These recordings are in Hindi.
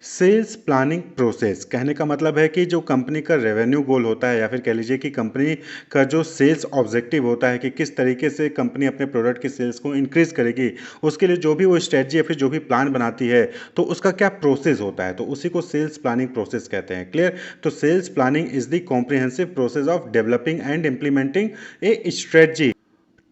सेल्स प्लानिंग प्रोसेस कहने का मतलब है कि जो कंपनी का रेवेन्यू गोल होता है या फिर कह लीजिए कि कंपनी का जो सेल्स ऑब्जेक्टिव होता है कि किस तरीके से कंपनी अपने प्रोडक्ट की सेल्स को इंक्रीज करेगी, उसके लिए जो भी वो स्ट्रेटजी या फिर जो भी प्लान बनाती है, तो उसका क्या प्रोसेस होता है, तो उसी को सेल्स प्लानिंग प्रोसेस कहते हैं। क्लियर। तो sales planning is the comprehensive process of developing and implementing a strategy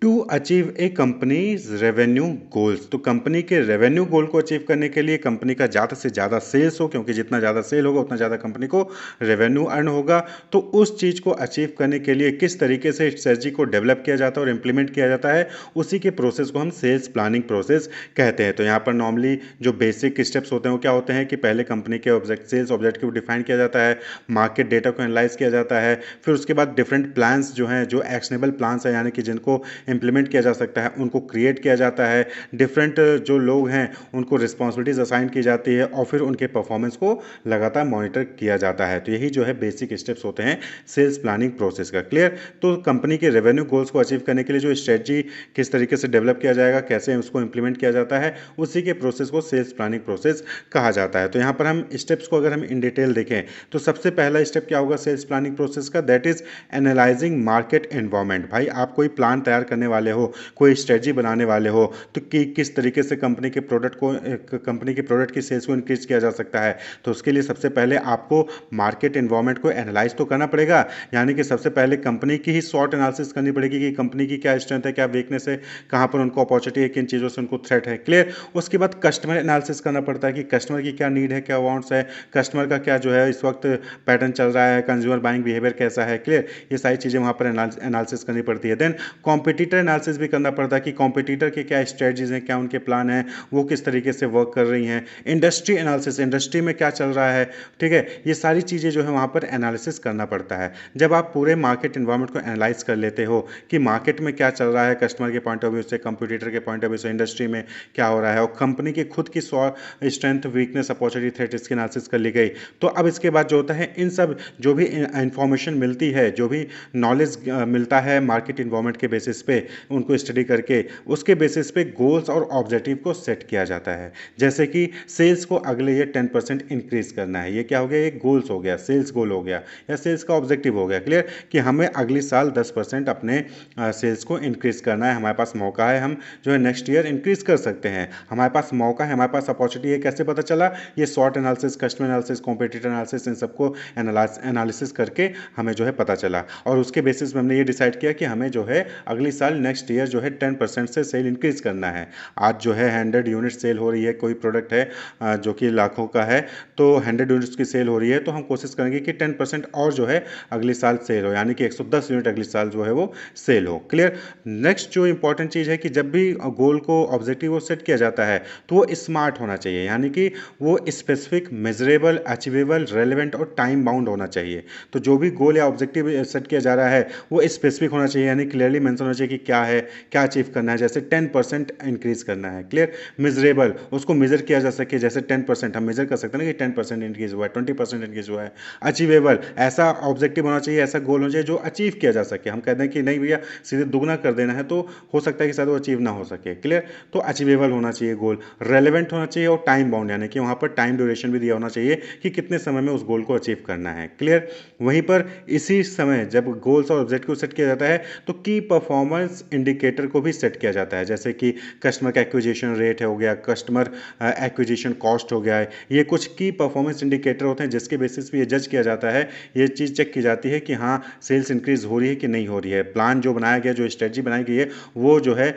to achieve a company's revenue goals. तो कंपनी के रेवेन्यू गोल को अचीव करने के लिए कंपनी का ज़्यादा से ज़्यादा सेल्स हो, क्योंकि जितना ज़्यादा सेल होगा उतना ज़्यादा कंपनी को रेवेन्यू अर्न होगा। तो उस चीज़ को अचीव करने के लिए किस तरीके से स्ट्रेटजी को डेवलप किया जाता है और इम्प्लीमेंट किया जाता है, उसी के प्रोसेस को हम सेल्स प्लानिंग प्रोसेस कहते हैं। तो यहाँ पर नॉर्मली जो बेसिक स्टेप्स होते हैं वो क्या होते हैं कि पहले कंपनी के सेल्स ऑब्जेक्टिव डिफाइन किया जाता है, मार्केट डेटा को एनालाइज किया जाता है, फिर उसके बाद डिफरेंट प्लान्स जो हैं, जो एक्शनेबल प्लान्स हैं यानी कि जिनको इंप्लीमेंट किया जा सकता है, उनको क्रिएट किया जाता है। डिफरेंट जो लोग हैं उनको रिस्पॉन्सिबिलिटीज असाइन की जाती है और फिर उनके परफॉर्मेंस को लगातार मॉनिटर किया जाता है। तो यही जो है बेसिक स्टेप्स होते हैं सेल्स प्लानिंग प्रोसेस का। क्लियर। तो कंपनी के रेवेन्यू गोल्स को अचीव करने के लिए जो स्ट्रेटजी किस तरीके से डेवलप किया जाएगा, कैसे उसको इंप्लीमेंट किया जाता है, उसी के प्रोसेस को सेल्स प्लानिंग प्रोसेस कहा जाता है। तो यहाँ पर हम स्टेप्स को अगर हम इन डिटेल देखें तो सबसे पहला स्टेप क्या होगा सेल्स प्लानिंग प्रोसेस का, that is analysing market environment. भाई आप कोई प्लान तैयार करने वाले हो, कोई स्ट्रेटजी बनाने वाले हो, तो कि किस तरीके से कंपनी के प्रोडक्ट की सेल्स को इंक्रीज किया जा सकता है, तो उसके लिए सबसे पहले आपको मार्केट एनवायरनमेंट को एनालाइज तो करना पड़ेगा। यानी कि सबसे पहले कंपनी की ही शॉर्ट एनालिसिस करनी पड़ेगी कि कंपनी की क्या स्ट्रेंथ है, क्या वीकनेस है, कहाँ पर उनको अपॉर्चुनिटी है, किन चीज़ों से उनको थ्रेट है। क्लियर। उसके बाद कस्टमर एनालिसिस करना पड़ता है कि कस्टमर की क्या नीड है, क्या वांट्स है, कस्टमर का क्या जो है इस वक्त पैटर्न चल रहा है, कंज्यूमर बाइंग बिहेवियर कैसा है। क्लियर। ये सारी चीज़ें वहाँ पर एनालिसिस करनी पड़ती है। देन कॉम्पिटिटर एनालिसिस भी करना पड़ता है कि कॉम्पिटिटर के क्या स्ट्रेटजीज हैं, क्या उनके प्लान हैं, वो किस तरीके से वर्क कर रही हैं। इंडस्ट्री एनालिसिस, इंडस्ट्री में क्या चल रहा है। ठीक है। ये सारी चीज़ें जो है वहाँ पर एनालिसिस करना पड़ता है। जब आप पूरे मार्केट इन्वायरमेंट को एनालाइज कर लेते हो कि मार्केट में क्या चल रहा है, कस्टमर के पॉइंट ऑफ व्यू से, कंप्यूटर के पॉइंट ऑफ व्यू से, इंडस्ट्री में क्या हो रहा है, और कंपनी की खुद की स्ट्रेंथ, वीकनेस, अपॉर्चुनिटी, थ्रेट, इसकी एनालिसिस कर ली गई। तो अब इसके बाद जो होता है इन सब जो भी इंफॉर्मेशन मिलती है, जो भी नॉलेज मिलता है मार्केट इन्वायरमेंट के बेसिस पे, उनको स्टडी करके उसके बेसिस पे गोल्स और ऑब्जेक्टिव को सेट किया जाता है। जैसे कि सेल्स को अगले ईयर 10% इंक्रीज करना है, ये क्या हो गया, एक गोल्स हो गया, सेल्स गोल हो गया या सेल्स का ऑब्जेक्टिव हो गया। क्लियर। कि हमें अगले साल 10% अपने सेल्स को इंक्रीज करना है, हमारे पास मौका है, हम जो है नेक्स्ट ईयर इंक्रीज कर सकते हैं, हमारे पास मौका है, हमारे पास अपॉर्चुनिटी है। कैसे पता चला, ये short analysis, customer analysis, competitor analysis, इन सबको एनालिसिस करके हमें जो है पता चला, और उसके बेसिस में हमने ये डिसाइड किया कि हमें जो है अगली साल नेक्स्ट ईयर जो है 10% से सेल इंक्रीज करना है। आज जो है 100 यूनिट सेल हो रही है, कोई प्रोडक्ट है जो कि लाखों का है, तो 100 यूनिट्स की सेल हो रही है, तो हम कोशिश करेंगे कि 10% और जो है अगले साल सेल हो, यानी कि 110 यूनिट अगले साल जो है वो सेल हो। क्लियर। नेक्स्ट जो इंपॉर्टेंट चीज़ है कि जब भी गोल को, ऑब्जेक्टिव को सेट किया जाता है तो वो स्मार्ट होना चाहिए, यानी कि वो स्पेसिफिक, मेजरेबल, अचीवेबल, रेलिवेंट और टाइम बाउंड होना चाहिए। तो जो भी गोल या ऑब्जेक्टिव सेट किया जा रहा है वो स्पेसिफिक होना चाहिए, यानी क्लियरली मेंशन होना चाहिए कि क्या है, क्या अचीव करना है। जैसे 10% इंक्रीज करना है। क्लियर। मेजरेबल, उसको मेजर किया जा सके, जैसे 10% हम मेजर कर सकते हैं ना कि 10% इंक्रीज हुआ है, 20% इंक्रीज हुआ है। अचीवेबल, ऐसा ऑब्जेक्टिव होना चाहिए, ऐसा गोल होना चाहिए जो अचीव किया जा सके। हम कहते हैं कि नहीं भैया सीधे दुगना कर देना है, तो हो सकता है कि शायद वो अचीव ना हो सके। क्लियर। तो अचीवेबल होना चाहिए गोल, रेलेवेंट होना चाहिए और टाइम बाउंड, यानी कि वहाँ पर टाइम ड्यूरेशन भी दिया होना चाहिए कि कितने समय में उस गोल को अचीव करना है। क्लियर। वहीं पर इसी समय जब गोल्स और ऑब्जेक्टिव सेट किया जाता है तो की परफॉर्मेंस इंडिकेटर को भी सेट किया जाता है, जैसे कि कस्टमर का एक्विजिशन रेट हो गया, कस्टमर एक्विजिशन कॉस्ट हो गया है। ये कुछ की परफॉर्मेंस इंडिकेटर होते हैं जिसके बेसिस पे ये जज किया जाता है, ये चीज़ चेक की जाती है कि हाँ सेल्स इंक्रीज हो रही है कि नहीं हो रही है, प्लान जो बनाया गया, जो स्ट्रेटजी बनाई गई है वो जो है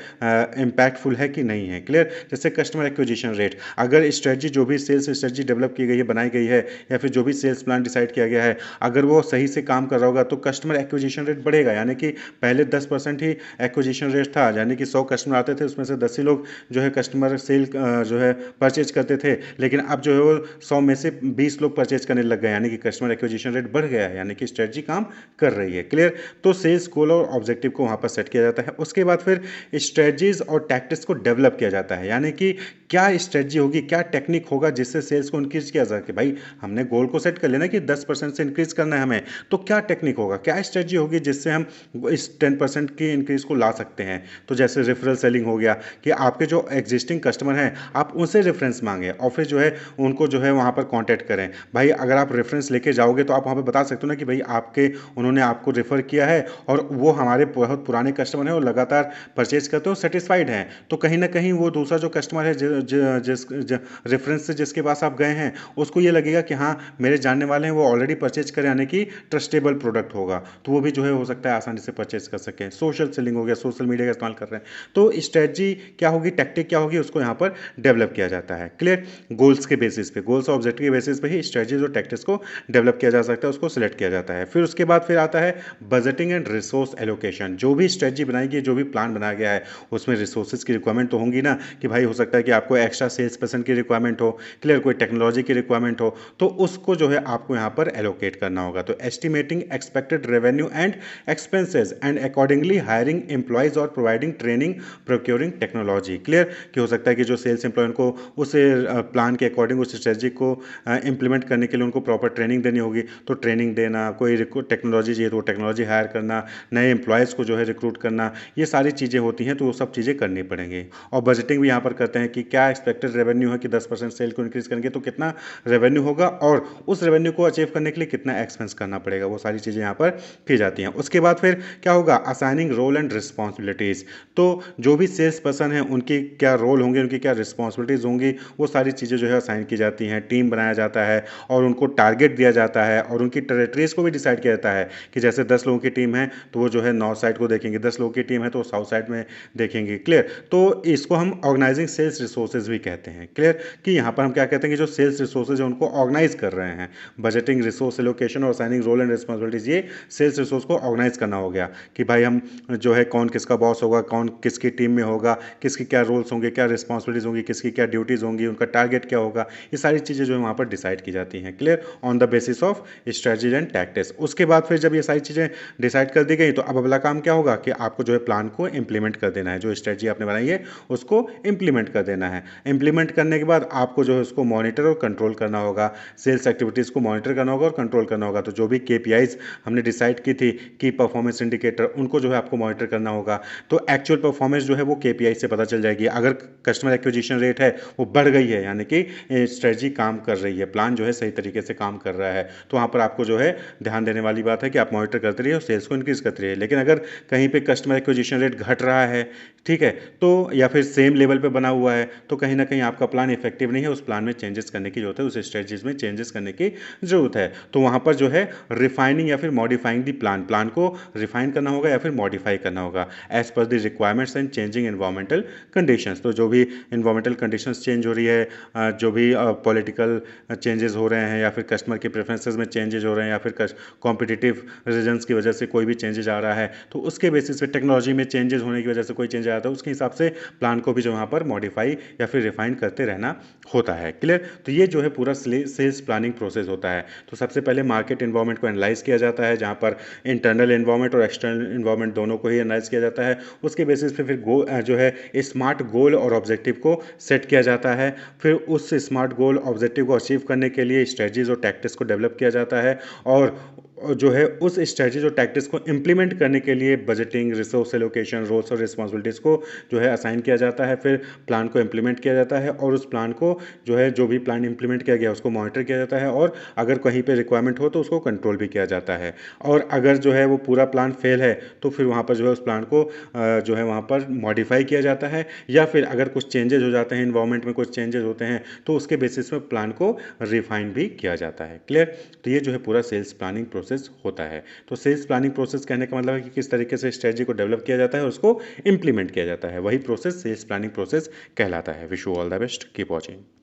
इम्पैक्टफुल है कि नहीं है। क्लियर। जैसे कस्टमर एक्विजिशन रेट, अगर स्ट्रेटजी जो भी सेल्स स्ट्रेटजी डेवलप की गई है, बनाई गई है, या फिर जो भी सेल्स प्लान डिसाइड किया गया है, अगर वो सही से काम कर रहा होगा तो कस्टमर एक्विजिशन रेट बढ़ेगा। यानी कि पहले 10% ही एक्विजिशन रेट था, यानी कि 100 कस्टमर आते थे उसमें से 10 ही लोग जो है कस्टमर सेल जो है परचेज करते थे, लेकिन अब जो है वो 100 में से 20 लोग परचेज करने लग गए, यानी कि कस्टमर एक्विजिशन रेट बढ़ गया है, यानी कि स्ट्रेटजी काम कर रही है। क्लियर। तो सेल्स गोल और ऑब्जेक्टिव को वहाँ पर सेट किया जाता है। उसके बाद फिर स्ट्रेटजीज और टैक्टिक्स को डेवलप किया जाता है, यानी कि क्या स्ट्रेटजी होगी, क्या टेक्निक होगा जिससे सेल्स को इंक्रीज किया जा सके। भाई हमने गोल को सेट कर लेना कि 10% से इंक्रीज करना है हमें, तो क्या टेक्निक होगा, क्या स्ट्रेटजी होगी जिससे हम इस 10% की इंक्रीज को ला सकते हैं। तो जैसे रेफरल सेलिंग हो गया कि आपके जो एग्जिस्टिंग कस्टमर हैं आप उनसे रेफरेंस मांगें और फिर जो है उनको जो है वहाँ पर कांटेक्ट करें। भाई अगर आप रेफरेंस लेके जाओगे तो आप वहाँ पे बता सकते हो ना कि भाई उन्होंने आपको रेफर किया है और वो हमारे बहुत पुराने कस्टमर हैं और लगातार परचेज करते हो सेटिस्फाइड हैं। तो कहीं ना कहीं वो दूसरा जो कस्टमर है जिस रेफरेंस से जिसके पास आप गए हैं उसको ये लगेगा कि हाँ मेरे जानने वाले हैं, वो ऑलरेडी परचेज करे, यानी कि ट्रस्टेबल प्रोडक्ट होगा, तो वो भी जो है हो सकता है आसानी से परचेज कर सकें। सोशल सेलिंग हो गया, सोशल मीडिया का इस्तेमाल कर रहे हैं, तो स्ट्रेटजी क्या होगी, टैक्टिक क्या होगी, उसको यहाँ पर डेवलप किया जाता है। क्लियर। गोल्स के बेसिस पे, गोल्स और ऑब्जेक्टिव के बेसिस पे ही स्ट्रेटजीज और टैक्टिक्स को डेवलप किया जा सकता है, उसको सिलेक्ट किया जाता है। फिर उसके बाद फिर आता है बजटिंग एंड रिसोर्स एलोकेशन। जो भी स्ट्रेटजी बनाई गई, जो भी प्लान बनाया गया है उसमें रिसोर्सेज की रिक्वायरमेंट तो होंगी ना, कि भाई हो सकता है कि आपको एक्स्ट्रा सेल्स पर्सन की रिक्वायरमेंट हो, क्लियर, कोई टेक्नोलॉजी की रिक्वायरमेंट हो, तो उसको जो है आपको यहाँ पर एलोकेट करना होगा। तो estimating expected revenue and expenses and accordingly hiring employees और providing training, procuring technology. Clear, कि हो सकता है कि जो सेल्स एम्प्लॉय को उस प्लान के अकॉर्डिंग उस स्ट्रेटजी को इंप्लीमेंट करने के लिए उनको प्रॉपर ट्रेनिंग देनी होगी, तो ट्रेनिंग देना, कोई टेक्नोलॉजी चाहिए तो टेक्नोलॉजी हायर करना, नए एम्प्लॉयज़ को जो है रिक्रूट करना, ये सारी चीज़ें होती हैं, तो वो सब चीज़ें करनी पड़ेंगी। और बजटिंग भी यहाँ पर करते हैं कि क्या एक्सपेक्टेड रेवेन्यू है, कि 10% सेल को इंक्रीज करेंगे तो कितना रेवेन्यू होगा और उस रेवेन्यू को अचीव करने के लिए कितना एक्सपेंस करना पड़ेगा, वो सारी चीज़ें यहाँ पर की जाती हैं। उसके बाद फिर क्या होगा, असाइनिंग रोल एंड रिस्पॉन्सिबिलिटीज़। तो जो भी सेल्स पर्सन है उनकी क्या रोल होंगे, उनकी क्या रिस्पॉन्सिबिलिटीज़ होंगी, वो सारी चीज़ें जो है असाइन की जाती हैं। टीम बनाया जाता है और उनको टारगेट दिया जाता है और उनकी टेरिटरीज को भी डिसाइड किया जाता है कि जैसे 10 लोगों की टीम है तो वो जो है नॉर्थ साइड को देखेंगे, 10 लोगों की टीम है तो वो साउथ साइड में देखेंगे। क्लियर। तो इसको हम ऑर्गेनाइजिंग सेल्स रिसोर्सेज भी कहते हैं। क्लियर, कि यहाँ पर हम क्या कहते हैं कि जो सेल्स रिसोर्सेज है उनको ऑर्गेनाइज कर रहे हैं। बजटिंग, रिसोर्स एलोकेशन और असाइनिंग रोल एंड रिस्पॉन्सिबिलिटीज, ये सेल्स रिसोर्स को ऑर्गेनाइज करना हो गया कि भाई हम जो है कौन किसका बॉस होगा, कौन किसकी टीम में होगा, किसकी क्या रोल्स होंगे, क्या रिस्पॉन्सिबिलिटीज होंगी, किसकी क्या ड्यूटीज होंगी, उनका टारगेट क्या होगा, ये सारी चीज़ें जो है वहाँ पर डिसाइड की जाती हैं। Clear, on the basis of strategies and tactics. उसके बाद फिर जब ये सारी चीज़ें डिसाइड कर दी गई तो अब अगला काम क्या होगा कि आपको जो है प्लान को इंप्लीमेंट कर देना है, जो स्ट्रेटजी आपने बनाई है उसको इंप्लीमेंट कर देना है। इंप्लीमेंट करने के बाद आपको जो है उसको मॉनिटर और कंट्रोल करना होगा, सेल्स एक्टिविटीज़ को मॉनिटर करना होगा और कंट्रोल करना होगा। तो जो भी केपीआईज हमने डिसाइड की थी, की परफॉर्मेंस इंडिकेटर, उनको जो है आपको मॉनिटर करना होगा। तो एक्चुअल परफॉर्मेंस जो है वो केपीआई से पता चल जाएगी। अगर कस्टमर एक्विजिशन रेट है वो बढ़ गई है, यानी कि स्ट्रेटजी काम कर रही है, प्लान जो है सही तरीके से काम कर रहा है, तो वहाँ पर आपको जो है ध्यान देने वाली बात है कि आप मॉनिटर करते रहिए और सेल्स को इंक्रीज करते रहिए। लेकिन अगर कहीं पे कस्टमर एक्विजिशन रेट घट रहा है, ठीक है, तो या फिर सेम लेवल पे बना हुआ है, तो कहीं ना कहीं आपका प्लान इफेक्टिव नहीं है, उस प्लान में चेंजेस करने की जरूरत है, उस स्ट्रेटजीज में चेंजेस करने की जरूरत है। तो वहाँ पर जो है रिफाइनिंग या फिर मॉडिफाइंग दी प्लान, प्लान को रिफाइन करना होगा या फिर मॉडिफाई करना होगा as per the requirements and changing environmental conditions. तो जो भी इन्वायरमेंटल कंडीशंस चेंज हो रही है, जो भी पॉलिटिकल चेंजेस हो रहे हैं या फिर कस्टमर के प्रेफरेंसेस में चेंजेस हो रहे हैं या फिर कॉम्पिटिटिव रीजन्स की वजह से कोई भी चेंजेस आ रहा है, तो उसके बेसिस पे टेक्नोलॉजी में चेंजेस होने की वजह से कोई चेंज आ रहा है, उसके हिसाब से प्लान को भी जो वहाँ पर मॉडिफाई या फिर रिफाइन करते रहना होता है। क्लियर। तो ये जो है पूरा सेल्स प्लानिंग प्रोसेस होता है। तो सबसे पहले मार्केट इन्वायरमेंट को एनालाइज किया जाता है, जहाँ पर इंटरनल इन्वायरमेंट और एक्सटर्नल इन्वायरमेंट दोनों को ही एनालाइज किया जाता है। उसके बेसिस पे फिर जो है स्मार्ट गोल और ऑब्जेक्टिव को सेट किया जाता है। फिर उस स्मार्ट गोल ऑब्जेक्टिव को अचीव करने के लिए स्ट्रेटजीज और टैक्टिक्स को डेवलप किया जाता है और जो है उस स्ट्रेटजीज और टैक्टिक्स को इंप्लीमेंट करने के लिए बजटिंग, रिसोर्स एलोकेशन, रोल्स और रिस्पॉन्सिबिलिटीज़ को जो है असाइन किया जाता है। फिर प्लान को इंप्लीमेंट किया जाता है और उस प्लान को जो है जो भी प्लान इंप्लीमेंट किया गया उसको मॉनिटर किया जाता है और अगर कहीं पे रिक्वायरमेंट हो तो उसको कंट्रोल भी किया जाता है। और अगर जो है वो पूरा प्लान फेल है तो फिर वहाँ पर जो है उस प्लान को जो है वहाँ पर मॉडिफाई किया जाता है, या फिर अगर कुछ चेंजेस हो जाते हैं, इन्वायरमेंट में कुछ चेंजेस होते हैं, तो उसके बेसिस में प्लान को रिफाइन भी किया जाता है। क्लियर। तो ये जो है पूरा सेल्स प्लानिंग प्रोसेस होता है। तो सेल्स प्लानिंग प्रोसेस कहने का मतलब है कि किस तरीके से स्ट्रेटजी को डेवलप किया जाता है और उसको इंप्लीमेंट किया जाता है, वही प्रोसेस सेल्स प्लानिंग प्रोसेस कहलाता है। Wish you all the best, keep watching.